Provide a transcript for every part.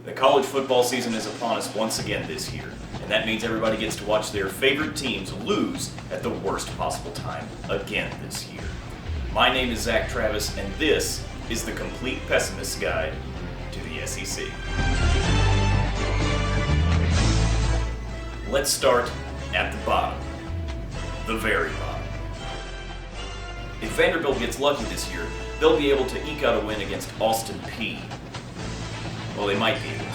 The college football season is upon us once again this year, and that means everybody gets to watch their favorite teams lose at the worst possible time again this year. My name is Zach Travis, and this is the Complete Pessimist Guide to the SEC. Let's start at the bottom, the very bottom. If Vanderbilt gets lucky this year, they'll be able to eke out a win against Austin Peay. Well, they might be able to.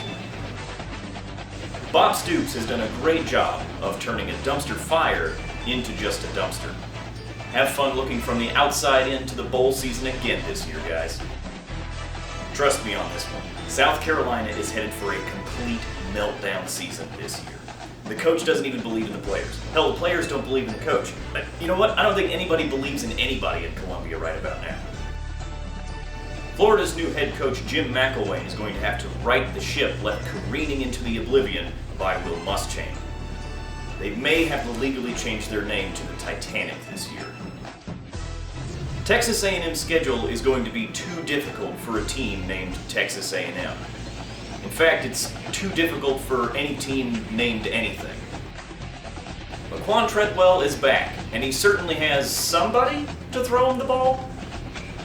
Bob Stoops has done a great job of turning a dumpster fire into just a dumpster. Have fun looking from the outside into the bowl season again this year, guys. Trust me on this one. South Carolina is headed for a complete meltdown season this year. The coach doesn't even believe in the players. Hell, the players don't believe in the coach. But you know what? I don't think anybody believes in anybody in Columbia right about now. Florida's new head coach, Jim McElwain, is going to have to right the ship left careening into the oblivion by Will Muschamp. They may have to legally change their name to the Titanic this year. Texas A&M's schedule is going to be too difficult for a team named Texas A&M. In fact, it's too difficult for any team named anything. Laquan Treadwell is back, and he certainly has somebody to throw him the ball.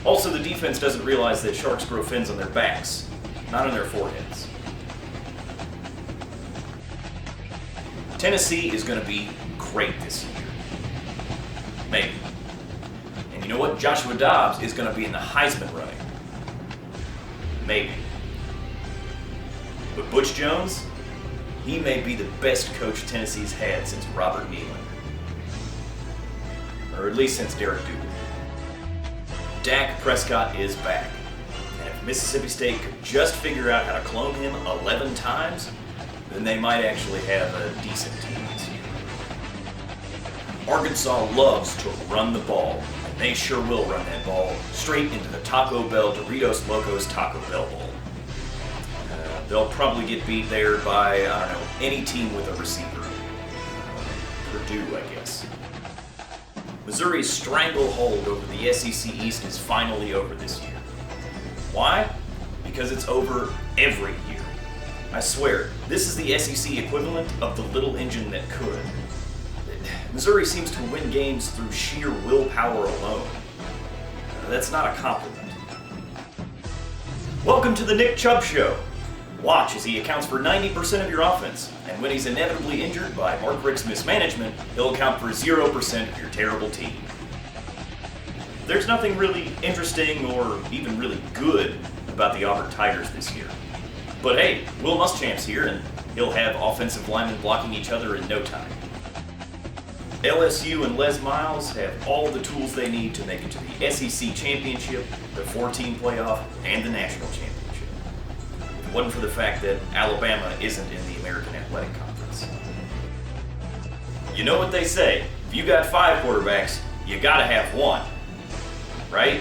Also, the defense doesn't realize that sharks grow fins on their backs, not on their foreheads. Tennessee is going to be great this year. Maybe. And you know what? Joshua Dobbs is going to be in the Heisman running. Maybe. But Butch Jones, he may be the best coach Tennessee's had since Robert Neyland. Or at least since Derek Dooley. Dak Prescott is back, and if Mississippi State could just figure out how to clone him 11 times, then they might actually have a decent team this year. Arkansas loves to run the ball, and they sure will run that ball straight into the Taco Bell Doritos Locos Taco Bell Bowl. They'll probably get beat there by, any team with a receiver. Purdue, I guess. Missouri's stranglehold over the SEC East is finally over this year. Why? Because it's over every year. I swear, this is the SEC equivalent of the little engine that could. Missouri seems to win games through sheer willpower alone. That's not a compliment. Welcome to the Nick Chubb Show. Watch as he accounts for 90% of your offense, and when he's inevitably injured by Mark Richt's mismanagement, he'll account for 0% of your terrible team. There's nothing really interesting or even really good about the Auburn Tigers this year. But hey, Will Muschamp's here, and he'll have offensive linemen blocking each other in no time. LSU and Les Miles have all the tools they need to make it to the SEC Championship, the 4-team playoff, and the National Championship. If it wasn't for the fact that Alabama isn't in the American Athletic Conference. You know what they say, if you got 5 quarterbacks, you gotta have one, right?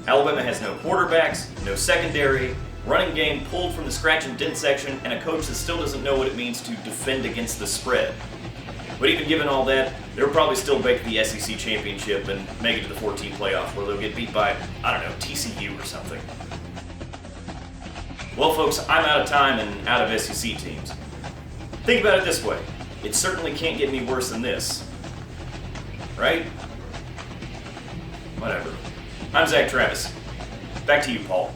Alabama has no quarterbacks, no secondary, running game pulled from the scratch and dent section, and a coach that still doesn't know what it means to defend against the spread. But even given all that, they'll probably still make the SEC Championship and make it to the 4-team playoff where they'll get beat by, TCU or something. Well, folks, I'm out of time and out of SEC teams. Think about it this way. It certainly can't get any worse than this. Right? Whatever. I'm Zach Travis. Back to you, Paul.